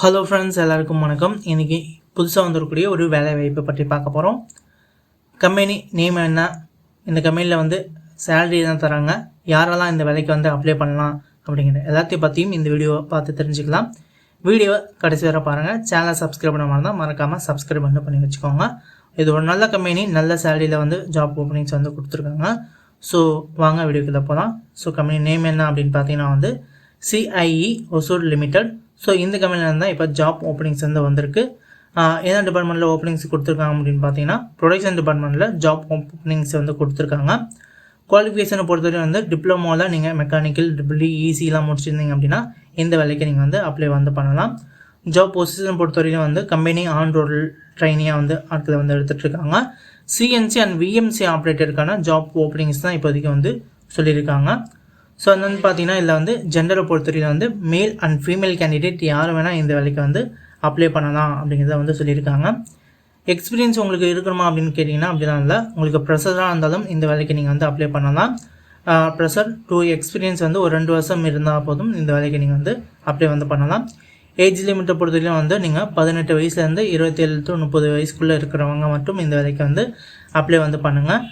Hello friends, எல்லாருக்கும் வணக்கம். இன்றைக்கி புதுசாக வந்திருக்கக்கூடிய ஒரு வேலை வாய்ப்பை பற்றி பார்க்க போகிறோம். கம்பெனி நேம் என்ன, இந்த கம்பெனியில் சேலரி தான் தராங்க, யாரெல்லாம் இந்த வேலைக்கு அப்ளை பண்ணலாம் அப்படிங்கிற எல்லாத்தையும் பற்றியும் இந்த வீடியோவை பார்த்து தெரிஞ்சுக்கலாம். வீடியோவை கடைசி வரை பாருங்கள். சேனலை சப்ஸ்கிரைப் பண்ண மாதிரி தான் மறக்காமல் சப்ஸ்கிரைப் பண்ணி வச்சுக்கோங்க. இது ஒரு நல்ல கம்பெனி, நல்ல சேலரியில் ஜாப் ஓப்பனிங்ஸ் கொடுத்துருக்காங்க. ஸோ வாங்க வீடியோக்குள்ளே போகலாம். ஸோ கம்பெனி நேம் என்ன அப்படின்னு பார்த்தீங்கன்னா CIE ஒசூர் லிமிடெட். ஸோ இந்த கம்பெனியில் தான் இப்போ ஜாப் ஓப்பனிங்ஸ் வந்திருக்கு. என்ன டிபார்ட்மெண்ட்டில் ஓப்பனிங்ஸ் கொடுத்துருக்காங்க அப்படின்னு பார்த்தீங்கன்னா ப்ரொடக்ஷன் டிபார்ட்மெண்ட்டில் ஜாப் ஓப்பனிங்ஸ் கொடுத்துருக்காங்க. குவாலிஃபிகேஷனை பொறுத்தவரை டிப்ளமோவில் நீங்கள் மெக்கானிக்கல் ECலாம் முடிச்சிருந்தீங்க அப்படின்னா இந்த வேலைக்கு நீங்கள் அப்ளை பண்ணலாம். ஜாப் பொசிஷன் பொறுத்தவரைக்கும் கம்பெனி ஆன் ரோல் ட்ரைனியாக ஆட்களை எடுத்துகிட்ருக்காங்க. CNC அண்ட் VMC ஆப்ரேட்டருக்கான ஜாப் ஓப்பனிங்ஸ் தான் இப்போதைக்கு சொல்லியிருக்காங்க. ஸோ பார்த்தீங்கன்னா இதில் ஜெண்டரை பொறுத்தவரையில் மேல் அண்ட் ஃபீமேல் கேண்டிடேட் யார் வேணால் இந்த வேலைக்கு அப்ளை பண்ணலாம் அப்படிங்கிறத சொல்லியிருக்காங்க. எக்ஸ்பீரியன்ஸ் உங்களுக்கு இருக்கணுமா அப்படின்னு கேட்டிங்கன்னா அப்படிலாம் இல்லை. உங்களுக்கு ப்ரெஷராக இருந்தாலும் இந்த வேலைக்கு நீங்கள் அப்ளை பண்ணலாம். ப்ரெஷர் 2 எக்ஸ்பீரியன்ஸ் ஒரு 2 வருஷம் இருந்தால் போதும் இந்த வேலைக்கு நீங்கள் அப்ளை பண்ணலாம். ஏஜ் லிமிட்டை பொறுத்தவரையிலும் நீங்கள் 18 வயசுலேருந்து 27 to 30 வயசுக்குள்ளே இருக்கிறவங்க மட்டும் இந்த வேலைக்கு அப்ளை பண்ணுங்கள்.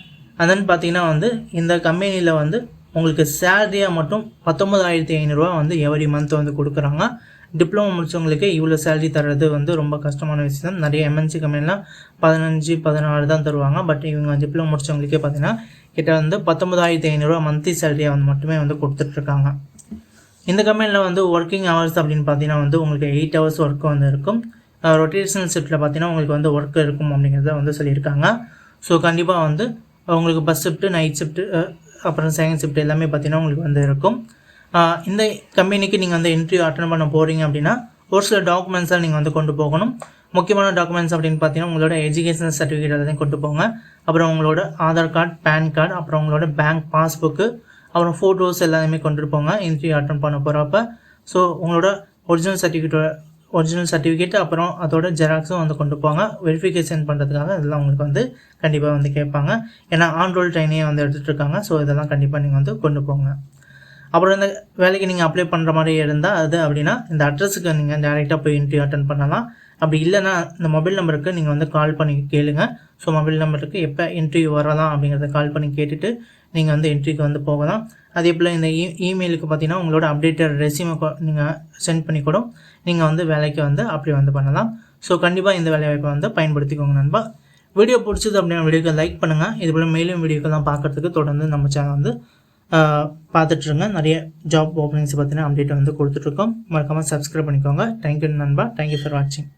அதன் பார்த்தீங்கன்னா இந்த கம்பெனியில் உங்களுக்கு சேலரியாக மட்டும் 19,500 எவரி மந்த் கொடுக்குறாங்க. டிப்ளமோ முடித்தவங்களுக்கு இவ்வளோ சேலரி தர்றது ரொம்ப கஷ்டமான விஷயம். நிறைய MNC கம்பெனிலாம் 15-16 தான் தருவாங்க. பட் இவங்க டிப்ளமோ முடித்தவங்களுக்கே பார்த்தீங்கன்னா கிட்ட 19,500 மந்த்லி சேலரியாக மட்டுமே கொடுத்துட்ருக்காங்க. இந்த கம்பெனியில் ஒர்க்கிங் ஹவர்ஸ் அப்படின்னு பார்த்தீங்கன்னா உங்களுக்கு 8 hours ஒர்க் இருக்கும். ரொட்டேஷனல் ஷிஃப்ட்டில் பார்த்தீங்கன்னா உங்களுக்கு ஒர்க் இருக்கும் அப்படிங்கிறத சொல்லியிருக்காங்க. ஸோ கண்டிப்பாக உங்களுக்கு பஸ் ஷிஃப்ட்டு, நைட் ஷிஃப்ட்டு, அப்புறம் செகண்ட் ஷிஃப்ட் எல்லாமே பார்த்தீங்கன்னா உங்களுக்கு இருக்கும். இந்த கம்பெனிக்கு நீங்கள் இன்டர்வியூ அட்டன் பண்ண போகிறீங்க அப்படின்னா ஒரு சில டாக்குமெண்ட்ஸாக நீங்கள் கொண்டு போகணும். முக்கியமான டாக்குமெண்ட்ஸ் அப்படின்னு பார்த்தீங்கன்னா உங்களோட எஜுகேஷனல் சர்டிஃபிகேட் எல்லாத்தையும் கொண்டு போங்க. அப்புறம் உங்களோட ஆதார் கார்டு, பேன் கார்டு, அப்புறம் உங்களோட பேங்க் பாஸ்புக்கு, அப்புறம் ஃபோட்டோஸ் எல்லாமே கொண்டுட்டு போங்க இன்டர்வியூ அட்டன் பண்ண போகிறப்ப. ஸோ உங்களோட ஒரிஜினல் சர்டிஃபிகேட் அப்புறம் அதோட ஜெராக்ஸும் கொண்டு போங்க. வெரிஃபிகேஷன் பண்ணுறதுக்காக இதெல்லாம் உங்களுக்கு கண்டிப்பாக கேட்பாங்க. ஏன்னா ஆன் ரோல் ட்ரைனியை எடுத்துகிட்டு இருக்காங்க. ஸோ இதெல்லாம் கண்டிப்பாக நீங்கள் கொண்டு போங்க. அப்புறம் இந்த வேலைக்கு நீங்கள் அப்ளை பண்ணுற மாதிரி இருந்தால் அப்படின்னா இந்த அட்ரஸுக்கு நீங்கள் டேரெக்டாக போய் இன்டர்வியூ அட்டன் பண்ணலாம். அப்படி இல்லைன்னா இந்த மொபைல் நம்பருக்கு நீங்கள் கால் பண்ணி கேளுங்க. ஸோ மொபைல் நம்பருக்கு எப்போ இன்டர்வியூ வரலாம் அப்படிங்கிறத கால் பண்ணி கேட்டுட்டு நீங்கள் இன்டர்வியூக்கு போகலாம். அதே போல் இந்த இமெயிலுக்கு பார்த்தீங்கன்னா உங்களோட அப்டேட்டட் ரெஸ்யூமை நீங்கள் சென்ட் பண்ணி கூட நீங்கள் வேலைக்கு அப்படி பண்ணலாம். ஸோ கண்டிப்பாக இந்த வேலை வாய்ப்பை பயன்படுத்திக்கோங்க நண்பா. வீடியோ பிடிச்சது அப்படின்னா வீடியோக்கு லைக் பண்ணுங்கள். இது போல் மேலும் வீடியோக்கெல்லாம் பார்க்குறதுக்கு தொடர்ந்து நம்ம சேனல் பார்த்துட்ருங்க. நிறைய ஜாப் ஓப்பனிங்ஸ் பார்த்தீங்கன்னா அப்டேட் கொடுத்துட்ருக்கோம். மறக்காமல் சப்ஸ்கிரைப் பண்ணிக்கோங்க. தேங்க்யூ நண்பா. தேங்க்யூ ஃபார் வாட்சிங்.